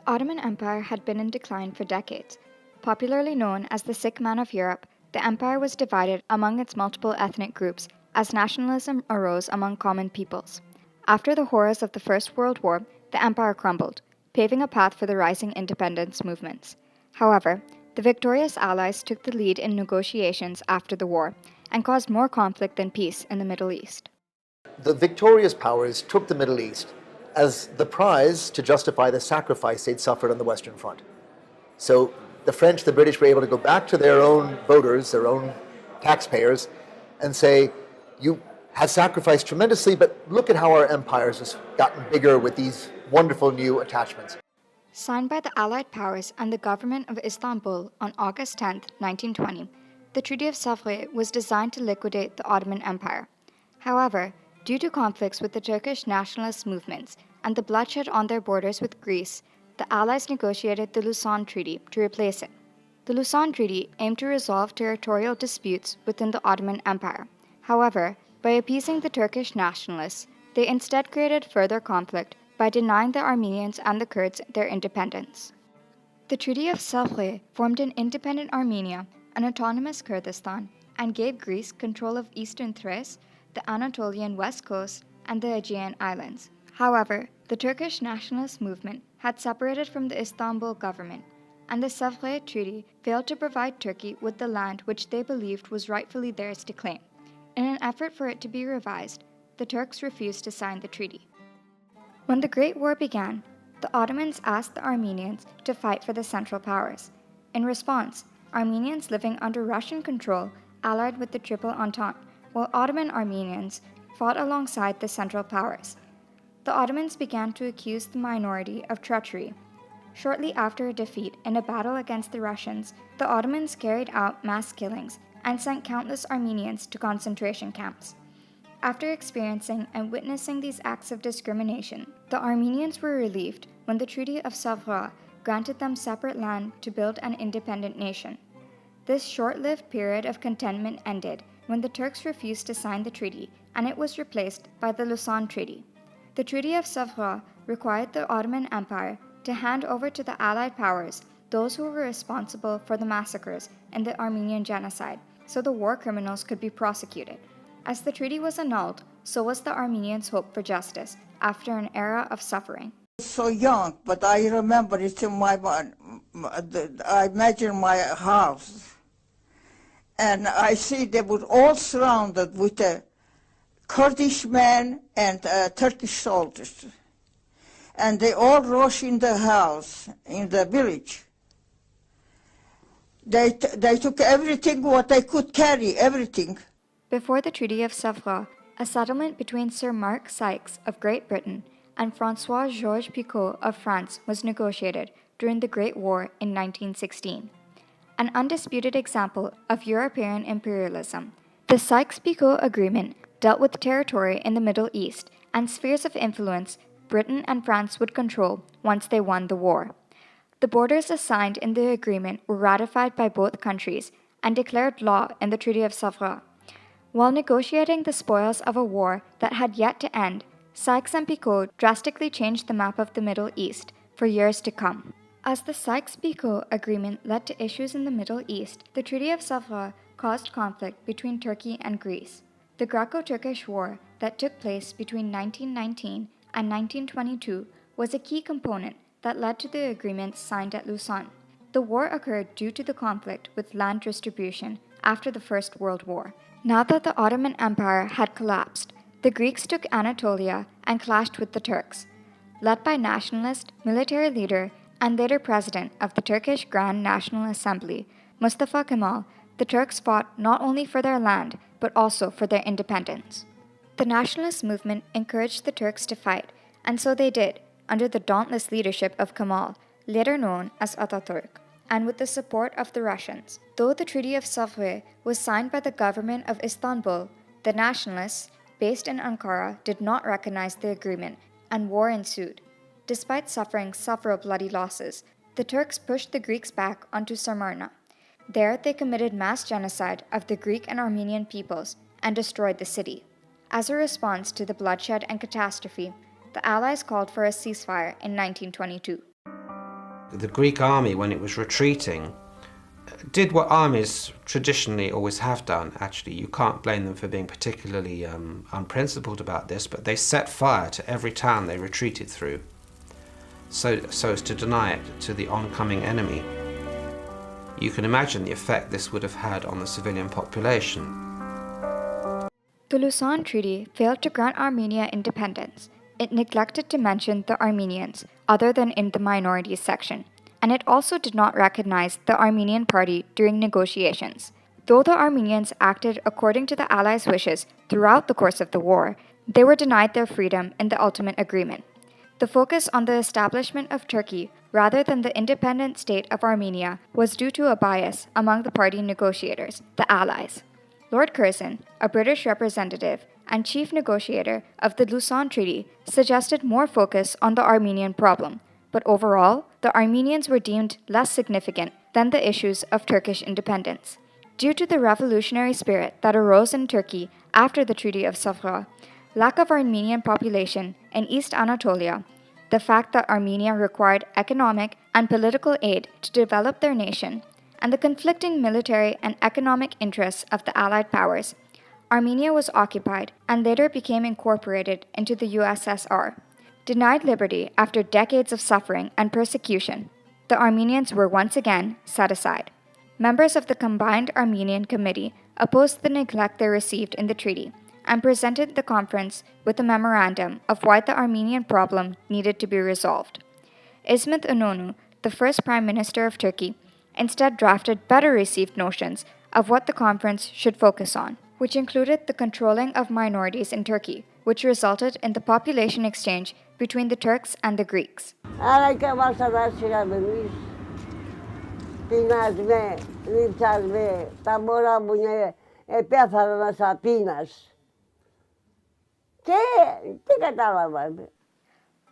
The Ottoman Empire had been in decline for decades. Popularly known as the sick man of Europe, the empire was divided among its multiple ethnic groups as nationalism arose among common peoples. After the horrors of the First World War, the empire crumbled, paving a path for the rising independence movements. However, the victorious Allies took the lead in negotiations after the war and caused more conflict than peace in the Middle East. The victorious powers took the Middle East as the prize to justify the sacrifice they'd suffered on the Western Front. So the French, the British were able to go back to their own voters, their own taxpayers, and say, you have sacrificed tremendously, but look at how our empires has gotten bigger with these wonderful new attachments. Signed by the Allied powers and the government of Istanbul on August 10, 1920, the Treaty of Sèvres was designed to liquidate the Ottoman Empire. However, due to conflicts with the Turkish nationalist movements and the bloodshed on their borders with Greece, the Allies negotiated the Lausanne Treaty to replace it. The Lausanne Treaty aimed to resolve territorial disputes within the Ottoman Empire. However, by appeasing the Turkish nationalists, they instead created further conflict by denying the Armenians and the Kurds their independence. The Treaty of Sèvres formed an independent Armenia, an autonomous Kurdistan, and gave Greece control of eastern Thrace, the Anatolian west coast, and the Aegean Islands. However, the Turkish nationalist movement had separated from the Istanbul government, and the Sèvres Treaty failed to provide Turkey with the land which they believed was rightfully theirs to claim. In an effort for it to be revised, the Turks refused to sign the treaty. When the Great War began, the Ottomans asked the Armenians to fight for the Central Powers. In response, Armenians living under Russian control allied with the Triple Entente, while Ottoman Armenians fought alongside the Central Powers. The Ottomans began to accuse the minority of treachery. Shortly after a defeat in a battle against the Russians, the Ottomans carried out mass killings and sent countless Armenians to concentration camps. After experiencing and witnessing these acts of discrimination, the Armenians were relieved when the Treaty of Sèvres granted them separate land to build an independent nation. This short-lived period of contentment ended when the Turks refused to sign the treaty, and it was replaced by the Lausanne Treaty. The Treaty of Sèvres required the Ottoman Empire to hand over to the Allied powers those who were responsible for the massacres in the Armenian genocide, so the war criminals could be prosecuted. As the treaty was annulled, so was the Armenians' hope for justice after an era of suffering. So young, but I remember it in my mind. I imagine my house, and I see they were all surrounded with Kurdish men and Turkish soldiers, and they all rushed in the house, in the village. They took everything what they could carry, everything. Before the Treaty of Sèvres, a settlement between Sir Mark Sykes of Great Britain and François-Georges Picot of France was negotiated during the Great War in 1916. An undisputed example of European imperialism, the Sykes-Picot Agreement dealt with territory in the Middle East and spheres of influence Britain and France would control once they won the war. The borders assigned in the agreement were ratified by both countries and declared law in the Treaty of Sèvres. While negotiating the spoils of a war that had yet to end, Sykes and Picot drastically changed the map of the Middle East for years to come. As the Sykes-Picot Agreement led to issues in the Middle East, the Treaty of Sèvres caused conflict between Turkey and Greece. The Greco-Turkish War that took place between 1919 and 1922 was a key component that led to the agreements signed at Lausanne. The war occurred due to the conflict with land distribution after the First World War. Now that the Ottoman Empire had collapsed, the Greeks took Anatolia and clashed with the Turks. Led by nationalist, military leader, and later president of the Turkish Grand National Assembly, Mustafa Kemal, the Turks fought not only for their land, but also for their independence. The nationalist movement encouraged the Turks to fight, and so they did, under the dauntless leadership of Kemal, later known as Atatürk, and with the support of the Russians. Though the Treaty of Sèvres was signed by the government of Istanbul, the nationalists, based in Ankara, did not recognize the agreement, and war ensued. Despite suffering several bloody losses, the Turks pushed the Greeks back onto Smyrna. There they committed mass genocide of the Greek and Armenian peoples and destroyed the city. As a response to the bloodshed and catastrophe, the Allies called for a ceasefire in 1922. The Greek army, when it was retreating, did what armies traditionally always have done, actually. You can't blame them for being particularly unprincipled about this, but they set fire to every town they retreated through, so as to deny it to the oncoming enemy. You can imagine the effect this would have had on the civilian population. The Lausanne Treaty failed to grant Armenia independence. It neglected to mention the Armenians, other than in the minorities section, and it also did not recognize the Armenian party during negotiations. Though the Armenians acted according to the Allies' wishes throughout the course of the war, they were denied their freedom in the ultimate agreement. The focus on the establishment of Turkey rather than the independent state of Armenia was due to a bias among the party negotiators, the Allies. Lord Curzon, a British representative and chief negotiator of the Lausanne Treaty, suggested more focus on the Armenian problem, but overall, the Armenians were deemed less significant than the issues of Turkish independence. Due to the revolutionary spirit that arose in Turkey after the Treaty of Sèvres, lack of Armenian population in East Anatolia, the fact that Armenia required economic and political aid to develop their nation, and the conflicting military and economic interests of the Allied powers, Armenia was occupied and later became incorporated into the USSR. Denied liberty after decades of suffering and persecution, the Armenians were once again set aside. Members of the Combined Armenian Committee opposed the neglect they received in the treaty and presented the conference with a memorandum of why the Armenian problem needed to be resolved. İsmet İnönü, the first Prime Minister of Turkey, instead drafted better received notions of what the conference should focus on, which included the controlling of minorities in Turkey, which resulted in the population exchange between the Turks and the Greeks.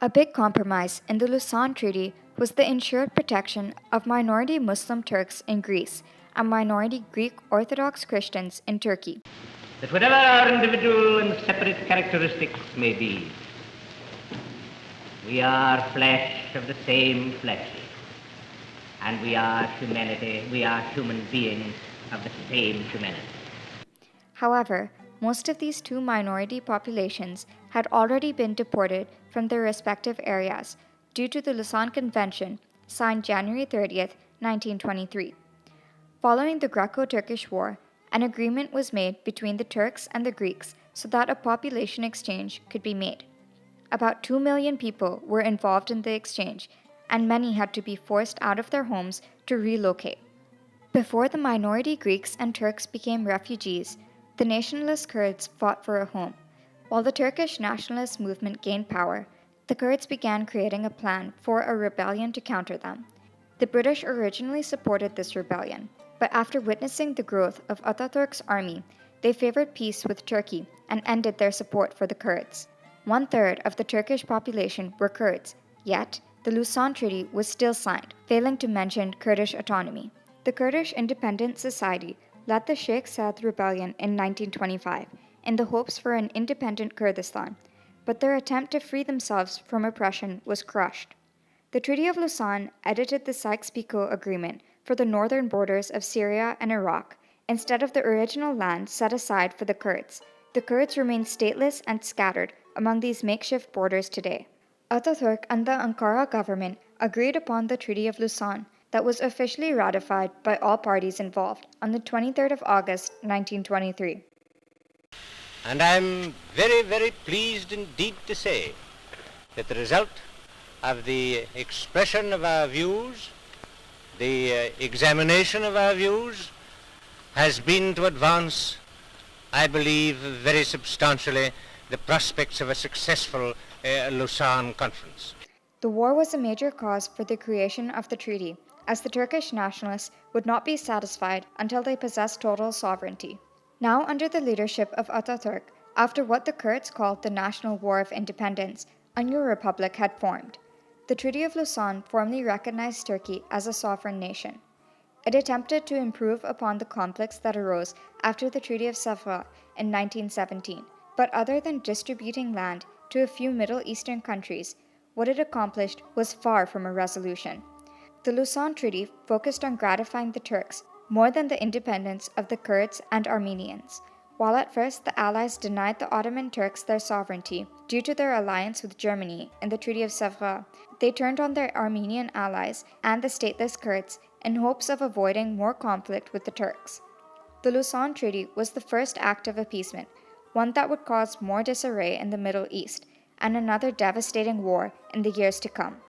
A big compromise in the Lausanne Treaty was the ensured protection of minority Muslim Turks in Greece and minority Greek Orthodox Christians in Turkey. That whatever our individual and separate characteristics may be, we are flesh of the same flesh, and we are humanity, we are human beings of the same humanity. However, most of these two minority populations had already been deported from their respective areas due to the Lausanne Convention, signed January 30th, 1923. Following the Greco-Turkish War, an agreement was made between the Turks and the Greeks so that a population exchange could be made. About 2 million people were involved in the exchange, and many had to be forced out of their homes to relocate. Before the minority Greeks and Turks became refugees, the nationalist Kurds fought for a home. While the Turkish nationalist movement gained power, the Kurds began creating a plan for a rebellion to counter them. The British originally supported this rebellion, but after witnessing the growth of Atatürk's army, they favored peace with Turkey and ended their support for the Kurds. 1/3 of the Turkish population were Kurds, yet the Lausanne Treaty was still signed, failing to mention Kurdish autonomy. The Kurdish Independent Society led the Sheikh Said Rebellion in 1925 in the hopes for an independent Kurdistan, but their attempt to free themselves from oppression was crushed. The Treaty of Lausanne edited the Sykes-Picot Agreement for the northern borders of Syria and Iraq instead of the original land set aside for the Kurds. The Kurds remain stateless and scattered among these makeshift borders today. Atatürk and the Ankara government agreed upon the Treaty of Lausanne that was officially ratified by all parties involved on the 23rd of August, 1923. And I'm very, very pleased indeed to say that the result of the expression of our views, the examination of our views, has been to advance, I believe, very substantially the prospects of a successful Lausanne conference. The war was a major cause for the creation of the treaty, as the Turkish nationalists would not be satisfied until they possessed total sovereignty. Now under the leadership of Atatürk, after what the Kurds called the National War of Independence, a new republic had formed. The Treaty of Lausanne formally recognized Turkey as a sovereign nation. It attempted to improve upon the conflicts that arose after the Treaty of Sèvres in 1917, but other than distributing land to a few Middle Eastern countries, what it accomplished was far from a resolution. The Lausanne Treaty focused on gratifying the Turks more than the independence of the Kurds and Armenians. While at first the Allies denied the Ottoman Turks their sovereignty due to their alliance with Germany in the Treaty of Sèvres, they turned on their Armenian allies and the stateless Kurds in hopes of avoiding more conflict with the Turks. The Lausanne Treaty was the first act of appeasement, one that would cause more disarray in the Middle East and another devastating war in the years to come.